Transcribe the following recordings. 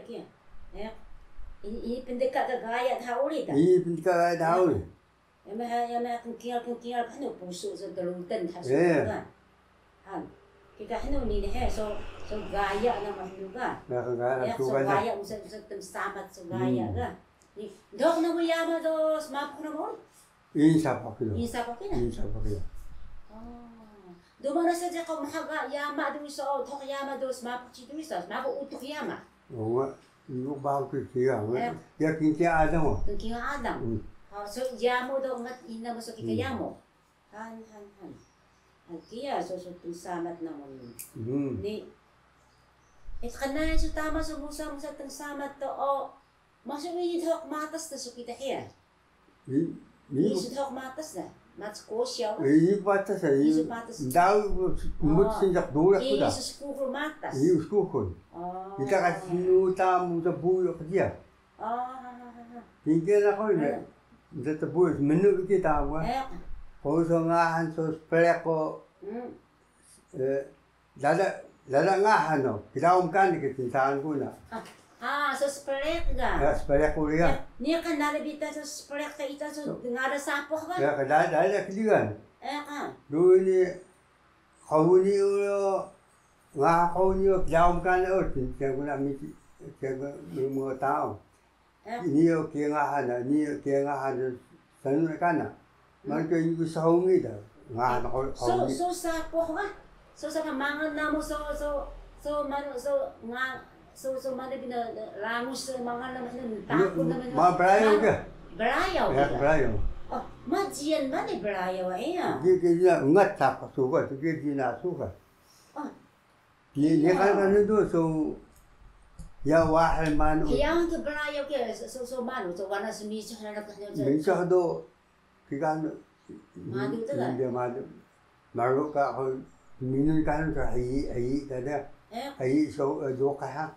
kia. Ya. Ini pendekat ke gaya tahu ni tak? Ini pendekat gaya tahu ni. Yang kengkial kan tu pusuk segelutan hasil kan. Han. Kita hanu ni so gaya nama hanu kan. Ya so gaya usah temsamat so gaya kan. Ni dok nama yama tu semapu nama. Ini siapa kira? Ini siapa kira? Ini siapa kira? Oh. Do mana saja kau mahaga yama tu so tok yama tu semapu citu so semapu utuk yama. Oh, ini bawa ke kira. Ya kengkial ada mo. Kengkial ada. So yamo do ngat ina masuk kita yamo. Han. Kia so tengsamat namun. Ni kana so tama so musa tengsamat to o masuk ni tok matas to so kita here. Ni so tok matas na. Mats ko siya. Ini batas ya. Ini tahu mut sejak dulu Ini sudah. sesukuh matas. Ini sesukuh. Kita kasih tamu sebuah kerja. Tinggal aku ni. Kita buat menu kita apa? Kalau ngahan so spelek ko, lada ngahan no. Kita umkan di kintaan ko na. So spelek ga? Ya spelek ko liya. Niya kan nalabita so spelek ta ita so ngada sapoh kan? Ya kada kiligan. Dulu ni kau ni ngah kau ni kita umkan na kita ko na miti kita mo tao. Ini okey ngahan, ini okey ngahan sanu kana. Mereka itu sahung itu, ngahan kau. So sapoh kan? So sa mangan namo so mana bina ramus mangan naman takon naman. Ma berayo ke? Berayo. Ya berayo. Oh, majian mana berayo ya? Dia ngat tak suka, dia suka. Dia kan itu so. Ya wahai manu. Yang tu berayo ke so manu so warna semi cahaya nak Misah tu kita madu tu kan? Dia madu. Malu ka minum kan tu ayi ada. Ayi so dua kah?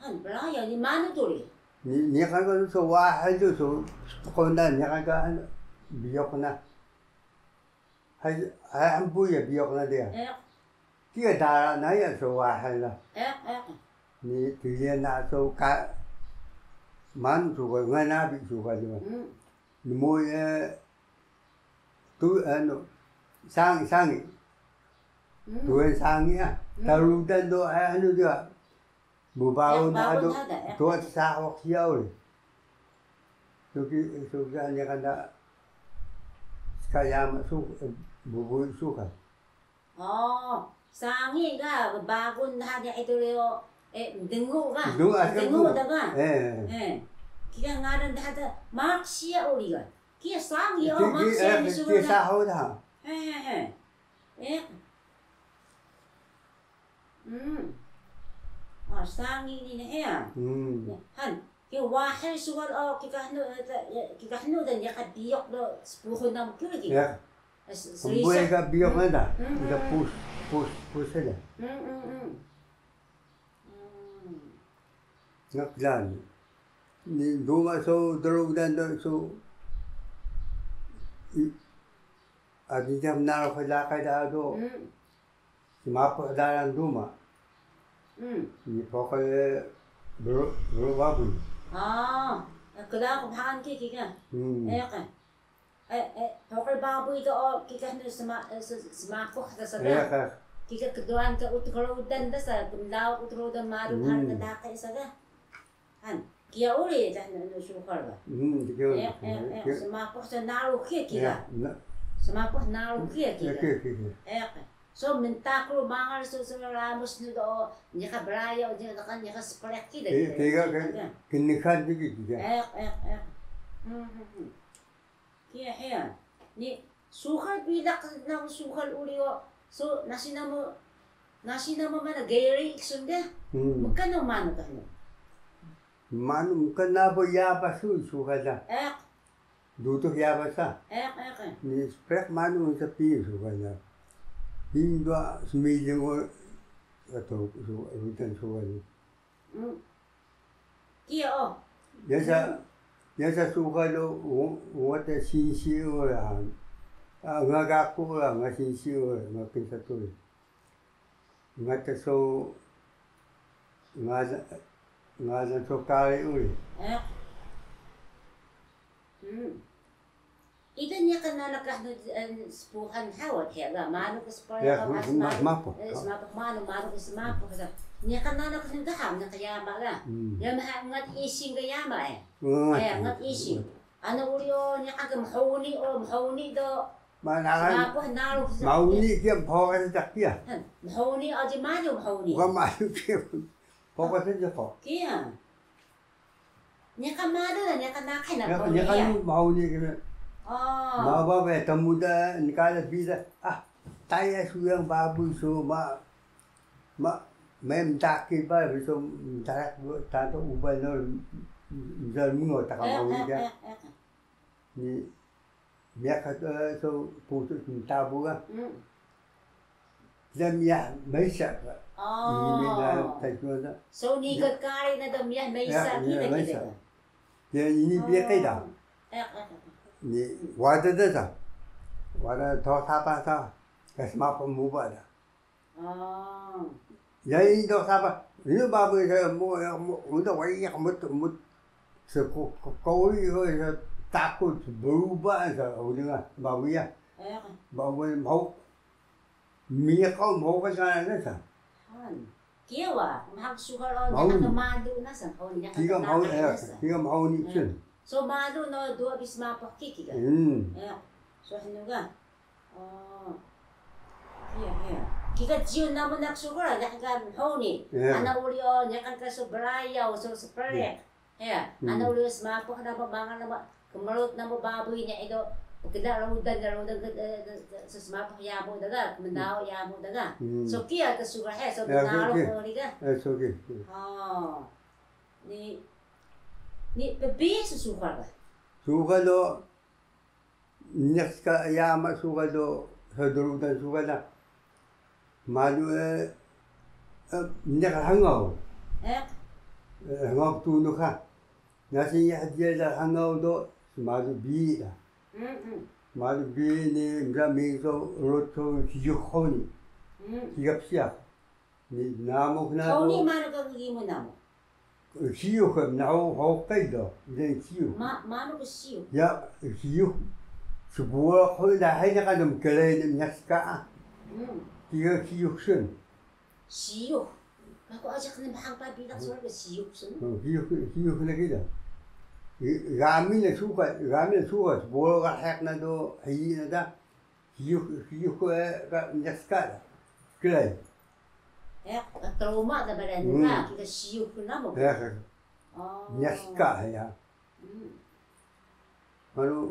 Han berayo ni manu tu ni? Ni kan so wahai tu so kondan ni kan biok na. Hai ampu ya biok na dia. Kia darah naya so wahai lah. Ni dia nak so ka man suka ngana bi suka juga. Ni mo tu sang tu sang ya. Tahu dan do anu juga. Bubau na do tu sahok siau ni. So kan dia kata sekaya masuk bubu suka. Oh. Sangi ka bagon na dia itu leo dengu ka dengu da ka kia ngaran dah ada maksia uli ka kia sangi maksia ni sudah kia saho dah sangi ni ya han kia wahai sugal kita hanu dan ya kadiok do 10 enam kilo ya boleh ka biok ada kita push saja. Nak jalan. Ni dua so teruk dan so. Adi jam nak pelak dah tu. Semapa dalam rumah. Ni pokok berubah. Kalau bahan kiki kan. Kan. Pokok babu itu kita hendak semakuh dasar. Kita keduaan ke uturudan dasar, kemlau uturudan maru kan kedakai saja. Han, kia uli jangan nusukar ba. Semakuh senalu kia. Semakuh nalu kia. So minta kru mangal so ramus ni do nyaka berayo nyaka spelek kita. Tiga kan kinikan juga. Kia ya, ni sukal bidak na sukal uli o so nasi nama mana gayri iksunde, bukan nama mana kan? Mana bukan nama ya pasu sukal dah. Duduk ya pasah. Ni spek mana sepi sukal dah. Hingga 9 orang atau rutan sukal. Kia o. Biasa suka lo, orang sisi orang, ngagaku orang, ngasisi orang, makin satu. Ngata so ngaza sokari uli. Ito niya ka na nakaspuhan hawat hega mano ka spray Ya, ka mapo. smapo mano ka smapo ka niya ka na nakasindaham na kayama ka. Ya ngat ising kayama eh. Ngat ising. Ano ulyo niya ka mahuni do. Smapo nalo. Mahuni kia poka sa takia. Mahuni aja mano mahuni. Bukan malu kia poka sa jako. Kia. Niya ka mano na niya ka nakay na Niya ka mahuni kia. Mababa tamuda nikala bisa taya suyang babu so mem taki ba so tarak tato ubay no zalmungo takamawin ka ni miyak so puso tabu ka damya maysa ka ni na tayo na so ni kakari na damya maysa kita ya ini biya kaya ni wada dah, wada thau sapa sa, kasma pemuba dah. Jadi thau sapa, ini babu saya udah wajib mut sekoi takut berubah sa, udah babu ya, babu mau kau mau ke sana sa. Kia wa, mak suka lo nak madu nasa, kau ni Tiga mau ni cun. So malu no dua bis mapok kiki kan? Ya, so hinuga. Iya. Kika jiu namun nak sugura dah kan honi. Ana ulio nyakan ka so beraya so seperti. Ya, ana ulio smapok na bangan na kemelut na baboy niya ito. Pagkada laudan sa smapok yamo daga, mendaw yamo daga. So kia ka sugura he so benalo ko ni ka. So okay. Ni bebe susukar ka? Suka do, next ka yama suka do, sa durutan suka na. Malu next hangaw. Hangaw tuno ka. Nasi yahdiya da hangaw do, malu bi da. Malu bi ni mraming so roto hiyuk ni. Hiyap siya. Ni namok na do. Honi mano ka gimo namo? Siyo ka nao hokay do, then siyo. Mano ka siyo? Ya, siyo. Subura ko dahil na kanong kalay ng naska. Tiga siyo sun. Siyo? Ako aja ka na bahang pabilang sa mga siyo sun? Siyo na kita. Gami na sukat, subura ka hek na do, hayi na da. Siyo ko ka naska. Kalay. Trauma na ba rin na? Kita siyo ko na mo? Naska ya. Ano,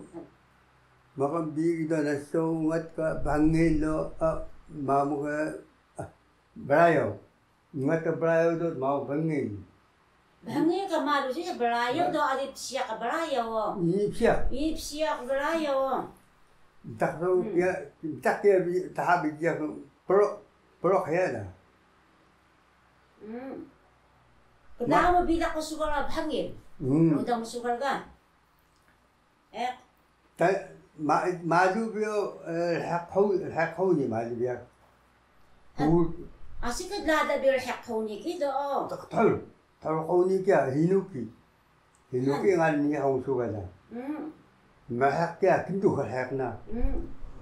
makambigi do na sungat ka bangil do, mamu ka, barayaw. Ngat ka barayaw do, mau bangil. Bangil ka malu siya, barayaw do, alip siya ka barayaw. Ip siya ka barayaw. Tak ya, tahabi dia pro kaya na. Kailangan mo bilang ko sugar na hangin. Kung mo sugar ka. Madu biyo, hakho ni madu biya. Asi ka dada biyo hakho ni kito. Tal ko ni kya, hinuki. Hinuki nga ni hong sugar na. Mahak kya, kinto ka hak na.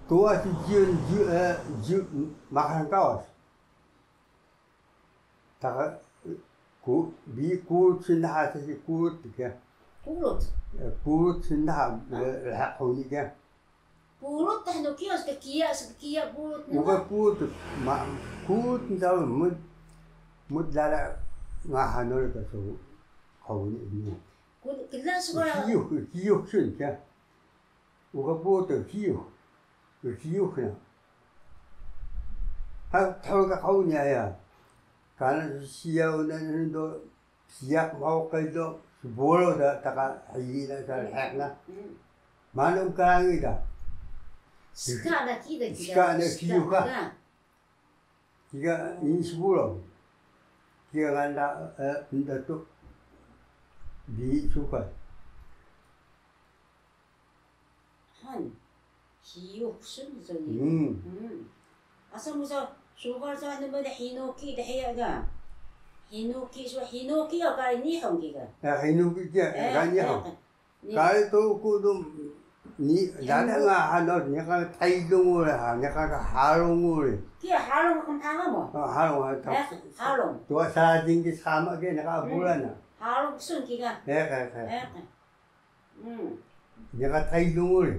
Tuwa si jiyon, makan kawas. Taka bi kurut sinha sa si kurut kya. Kurut? Kurut sinha hakoni kya. Kurut tahno kiyos ka kiya sa kiya kurut na. Uga kurut daw mud lala nga hanol ka so kawni ni. Kila sugara. Kiyo sin kya. Uga kurut kiyo na. Ha tawga kawni ya. Karena siyaw na do siyak mau kayo suburo da taka hayina sa hek na. Manong karangi da. Ska na kiyo ka. Kiga ini suburo. Kiga ganda pinda to di suka. Han kiyo sun so ni. Asa mo sa sugar sa ano ba na hinoki dahil aga. Hinuki so hinuki o kare nihon giga. Hinuki kia ga nihon. Kare to ko do ni dana nga hano nya ka taidong ore ha nya ka harong ore. Kia harong kan tanga mo. Harong ha. Harong. To sa ding ki sama ke na ka bulana. Harong sun giga. Ka. Nya ka taidong ore.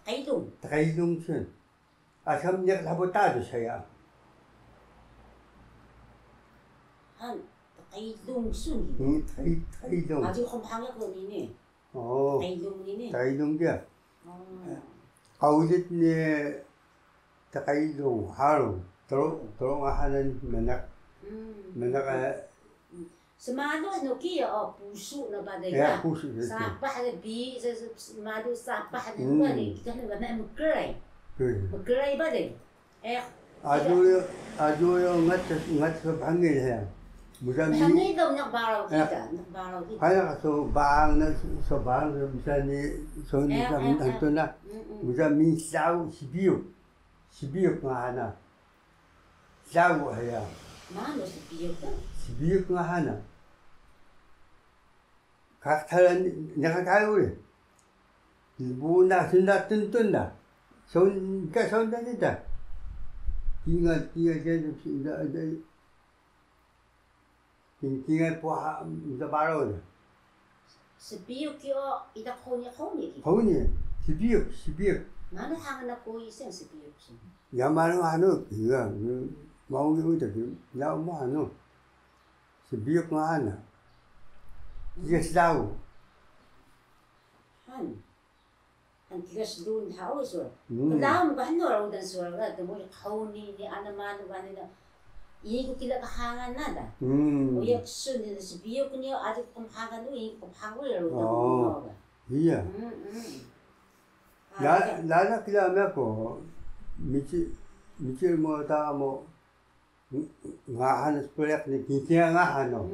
Taidong sun. Asam nya labotado saya. 한 다이동순. 다이동. 아주 험하게거리네. 다이동이네. 다이동이야. 가우짓네 다이동 하루 들어가는 맨날 Semado no kia pusu na badega. Sapah de bi semado sapah de bade kita na mengkerai. Mengkerai bade. 아주요 ngat 방해해. 무슨 방해 도 nak barau kita. Kaya so bang misalnya so ni itu na muda misau sibiu ngahana sau ya mana sibiu ngahana kaktaran nakakayo buna sunda tuntunda son ka sonda nita ingat tinggal puah muda baru Sibiu kyo ida konya ki. Sibiu. Mana hang na ko isen sibiu. Ya mana iya mau gitu ya mau Sibiu mana. Dia tahu. Han kigas dun hau so. Dalam ba hano udan so ga mo kauni ni ana manu ba ni 이거 길가 항안 나다. 오역 순이 비역군요 아직 좀 항안도 이거 항을 넣어. 이야. 나나 그러면고 미칠 뭐다 뭐 ngahan spelek ni kintia ngahan no.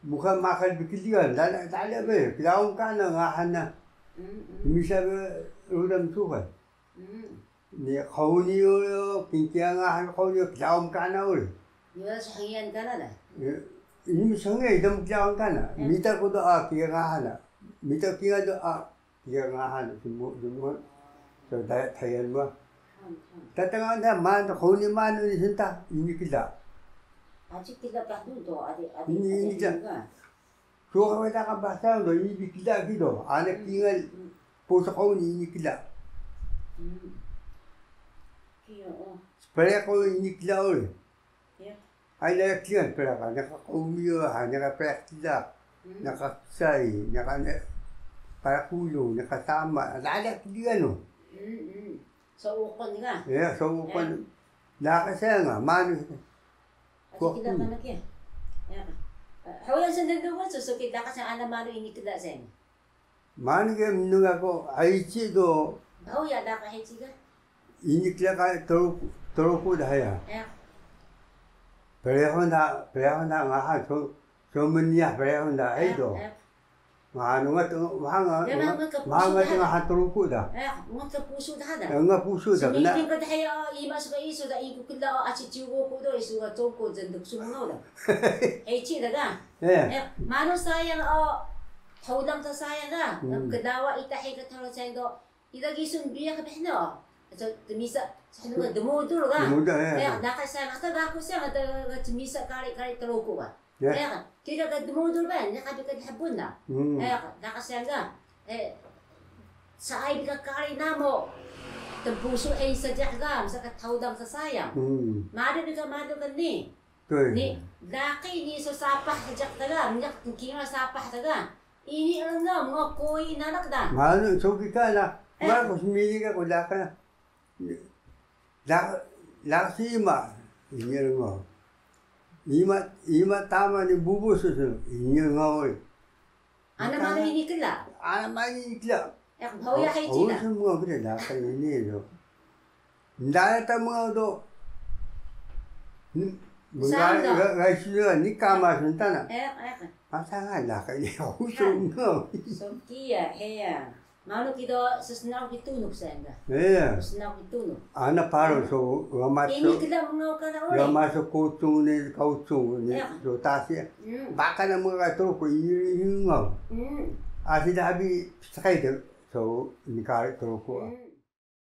Bukan makan bikilia dala be kilaung kana ngahan na. Misa udam tuhan. Ni kauniyo kintia ngahan kauniyo kilaung kana ul. Yo sangian kana da. Ini sangai idam kilaung kana. Mita ko do kia ngahan na. Mita kia do kia ngahan semua so tayan mo. Tatanga na man kauni man ni sinta ini kila. Aji kila pa do ade ini ja. So ka ka basta do ini kila gido. Ane kingal po sa kauni ini kila. Spera ko ini kila ul. Ay na kian pera ka nakakaumiyo nakapraktika nakasay parakulo nakasama lala kila no. So ukon nga. Yeah, so ukon nakasaya nga man. Aji kila man kya. Hawayan sa nandun so kita kasi ana mano ini kila sen. Man ke minunga ko aichi do. Hawaya da ka hechi ga. Ini kila ka toro daya. Perehonda nga ha so menia perehonda aido. Nga nga toro da. Nga puso da. Nga puso da. Sumingin ka dahil imas ka iso da iku kila achichigo ko do iso ga toko jenduk sumno da. Hechi da ga. Mano sayang hawdang ta sayang ga. Nagkadawa itahi ka taro sayang do. Idagisun biya ka behno. So misa sa nga dumudul ga. Kaya nakasama ka ga ko siya nga misa kari taroko ba. Kaya kaya ka dumudul ba nakabi ka habon na. Kaya nakasama ga sa ay ka kari namo. Tempuso ay sadya ga sa katawdang sa sayang. Mado ka ni. Ni daki ni so sapah sadya taga niyak kinga sapah taga. Ini nga mga koi nanak da. Mano so ka na. Mano smili ka ko da ka. Laksima ini ngo. Ima tama ni bubu susu ini ngo. Ana mana ini kila. Hawaya hai cina. Semua kita dah ini do. Ndak tamu do. Gaisnya ni kamar sentana. Pasangan lah kaya usung ngo. So kia hea. Mano kido sesnau kitunup senga. Iya. Sesnau kitunup. Ana paro so Ini kita mengau kana ore. Yo masuk kutung ni kautung ni so tasi. Baka na mga to ko ingau. Asida abi sakay so ni kare to ko.